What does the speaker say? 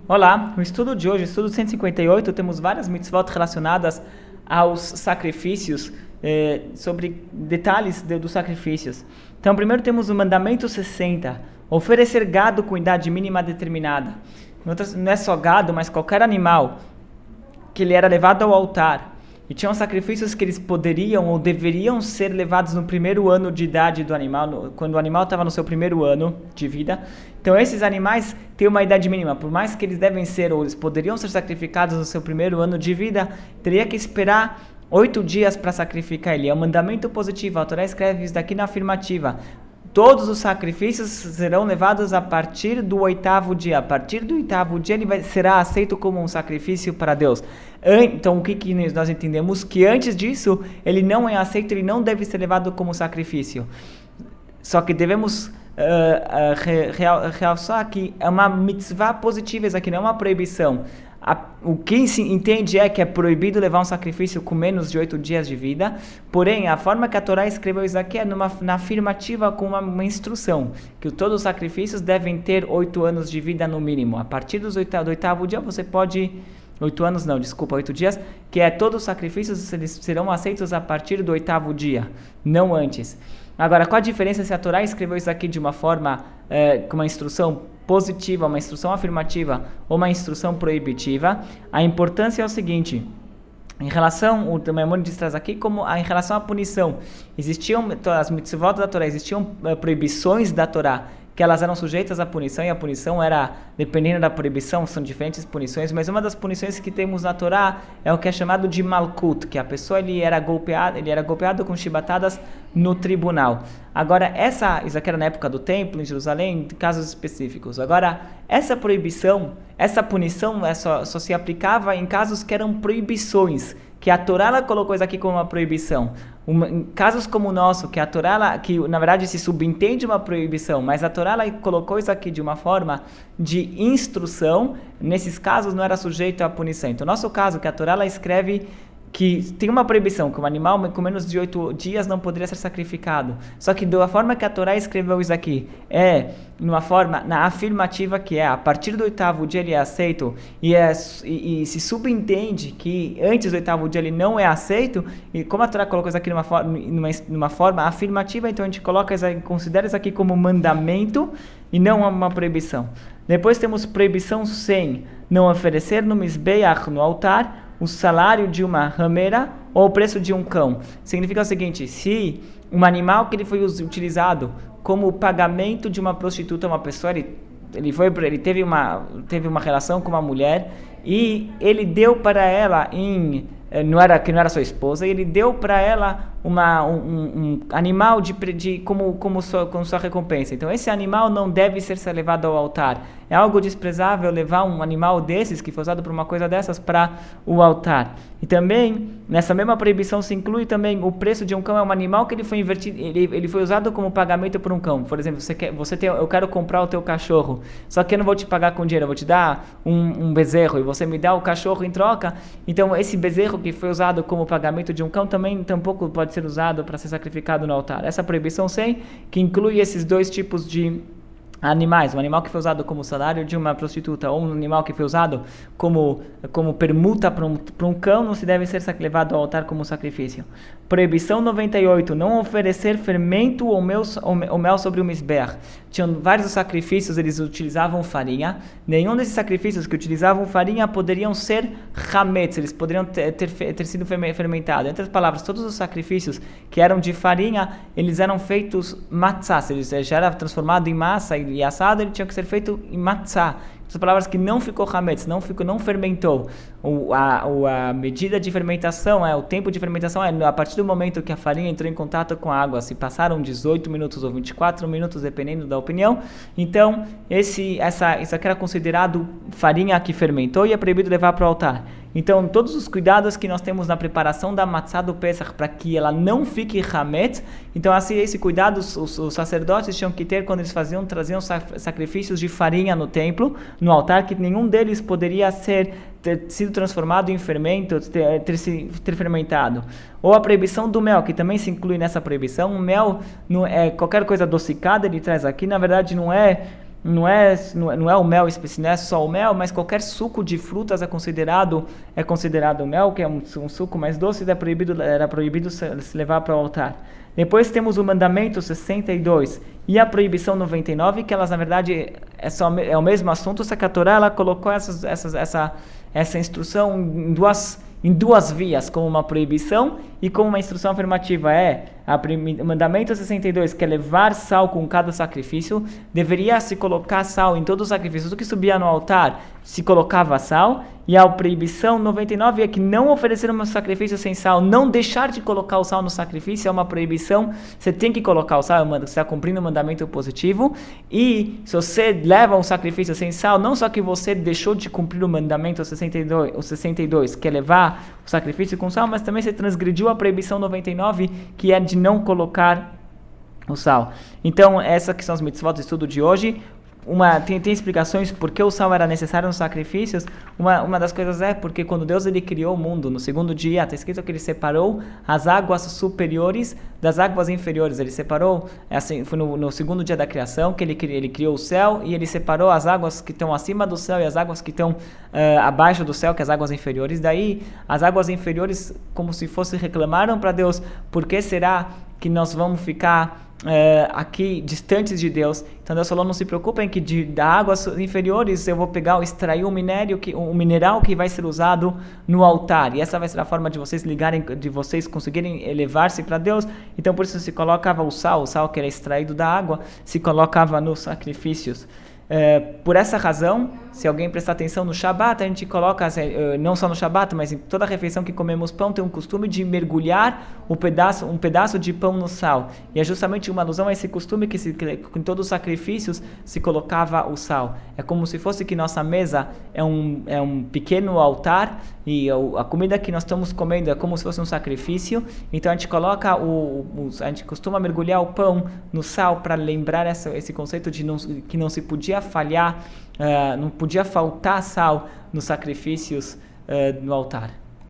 Olá, no estudo de hoje, estudo 158, temos várias mitzvot relacionadas aos sacrifícios, sobre detalhes dos sacrifícios. Então, primeiro temos o mandamento 60, oferecer gado com idade mínima determinada. Não é só gado, mas qualquer animal que ele era levado ao altar. E tinham sacrifícios que eles poderiam ou deveriam ser levados no primeiro ano de idade do animal, quando o animal estava no seu primeiro ano de vida. Então esses animais têm uma idade mínima, por mais que eles devem ser ou eles poderiam ser sacrificados no seu primeiro ano de vida, teria que esperar 8 dias para sacrificar ele. É um mandamento positivo, a Torá escreve isso daqui na afirmativa. Todos os sacrifícios serão levados a partir do 8º dia. A partir do 8º dia ele será aceito como um sacrifício para Deus. Então o que nós entendemos? Que antes disso ele não é aceito, ele não deve ser levado como sacrifício. Só que devemos realçar que é uma mitzvah positiva, isso aqui não é uma proibição. O que se entende é que é proibido levar um sacrifício com menos de 8 dias de vida, porém a forma que a Torá escreveu isso aqui é na afirmativa com uma instrução, que todos os sacrifícios devem ter 8 anos de vida no mínimo. A partir do 8º dia você pode... 8 anos não, desculpa, 8 dias, que é todos os sacrifícios eles serão aceitos a partir do 8º dia, não antes. Agora, qual a diferença se a Torá escreveu isso aqui de uma forma, com uma instrução positiva, uma instrução afirmativa ou uma instrução proibitiva? A importância é o seguinte: em relação, o Maimônides traz aqui como em relação à punição, existiam as mitzvot da Torá, existiam proibições da Torá, que elas eram sujeitas à punição, e a punição era, dependendo da proibição, são diferentes punições, mas uma das punições que temos na Torá é o que é chamado de malkut, que a pessoa ele era golpeado com chibatadas no tribunal. Agora, isso aqui era na época do templo, em Jerusalém, em casos específicos. Agora, essa proibição, essa punição só se aplicava em casos que eram proibições, que a Torá ela colocou isso aqui como uma proibição. Em casos como o nosso, que a Torá, que na verdade se subentende uma proibição, mas a Torá ela colocou isso aqui de uma forma de instrução, nesses casos não era sujeito à punição. Então, no nosso caso, que a Torá ela escreve que tem uma proibição, que um animal com menos de 8 dias não poderia ser sacrificado. Só que da forma que a Torá escreveu isso aqui, numa forma, na afirmativa que a partir do 8º dia ele é aceito, e se subentende que antes do 8º dia ele não é aceito, e como a Torá colocou isso aqui numa forma afirmativa, então a gente considera isso aqui como mandamento e não uma proibição. Depois temos proibição sem não oferecer no Mizbeach, no altar, o salário de uma rameira ou o preço de um cão. Significa o seguinte: se um animal que ele foi utilizado como pagamento de uma prostituta, uma pessoa, ele teve uma relação com uma mulher e ele deu para ela que não era sua esposa, e ele deu para ela um animal como sua recompensa. Então esse animal não deve ser levado ao altar. É algo desprezável levar um animal desses, que foi usado por uma coisa dessas, para o altar. E também, nessa mesma proibição se inclui também o preço de um cão. É um animal que ele foi invertido, ele foi usado como pagamento por um cão. Por exemplo, eu quero comprar o teu cachorro, só que eu não vou te pagar com dinheiro, eu vou te dar um bezerro, e você me dá o cachorro em troca. Então esse bezerro que foi usado como pagamento de um cão tampouco pode ser usado para ser sacrificado no altar. Essa proibição que inclui esses dois tipos de animais, um animal que foi usado como salário de uma prostituta ou um animal que foi usado como permuta para um cão, não se deve ser levado ao altar como sacrifício. Proibição 98, não oferecer fermento ou mel sobre o misber. Tinham vários sacrifícios, eles utilizavam farinha. Nenhum desses sacrifícios que utilizavam farinha poderiam ser hametz, eles poderiam ter sido fermentados. Em outras palavras, todos os sacrifícios que eram de farinha, eles eram feitos matzah, eles já era transformado em massa e assado, ele tinha que ser feito em matzah. Essas palavras que não ficou hametz, não fermentou. A medida de fermentação, o tempo de fermentação a partir do momento que a farinha entrou em contato com a água. Se passaram 18 minutos ou 24 minutos, dependendo da opinião, então isso aqui era considerado farinha que fermentou e é proibido levar para o altar. Então, todos os cuidados que nós temos na preparação da matzá do Pesach para que ela não fique hametz, então assim, esse cuidado os sacerdotes tinham que ter quando eles traziam sacrifícios de farinha no templo, no altar, que nenhum deles poderia ter sido transformado em fermento, ter fermentado. Ou a proibição do mel, que também se inclui nessa proibição. O mel não é qualquer coisa adocicada, ele traz aqui, na verdade não é não é o mel específico, não é só o mel, mas qualquer suco de frutas é considerado mel, que é um suco mais doce, era proibido se levar para o altar. Depois temos o mandamento 62 e a proibição 99, que elas na verdade é o mesmo assunto, só que a Torá ela colocou essa instrução em duas vias, como uma proibição e como uma instrução afirmativa. O mandamento 62, que é levar sal com cada sacrifício, deveria se colocar sal em todos os sacrifícios. O que subia no altar, se colocava sal, e a proibição 99 é que não oferecer um sacrifício sem sal, não deixar de colocar o sal no sacrifício é uma proibição, você tem que colocar o sal, você está cumprindo o mandamento positivo, e se você leva um sacrifício sem sal, não só que você deixou de cumprir o mandamento 62, que é levar o sacrifício com sal, mas também você transgrediu a proibição 99, que é de não colocar o sal. Então, essas que são as mitzvot do estudo de hoje. Tem explicações por que o sal era necessário nos sacrifícios. Uma das coisas é porque quando Deus ele criou o mundo, no segundo dia, está escrito que ele separou as águas superiores das águas inferiores. Ele separou, assim, foi no segundo dia da criação que ele criou o céu, e ele separou as águas que estão acima do céu e as águas que estão abaixo do céu, que é as águas inferiores. Daí, as águas inferiores, como se fosse, reclamaram para Deus: por que será que nós vamos ficar aqui distantes de Deus? Então Deus falou: não se preocupem que da águas inferiores eu vou extrair um mineral que vai ser usado no altar, e essa vai ser a forma de vocês conseguirem elevar-se para Deus. Então por isso se colocava o sal que era extraído da água, se colocava nos sacrifícios. Por essa razão, se alguém prestar atenção no Shabat, a gente coloca, não só no Shabat, mas em toda refeição que comemos pão, tem um costume de mergulhar um pedaço de pão no sal. E é justamente uma alusão a esse costume que em todos os sacrifícios se colocava o sal. É como se fosse que nossa mesa é um pequeno altar, e a comida que nós estamos comendo é como se fosse um sacrifício. Então a gente a gente costuma mergulhar o pão no sal para lembrar esse conceito de que não se podia falhar, não podia faltar sal nos sacrifícios no altar.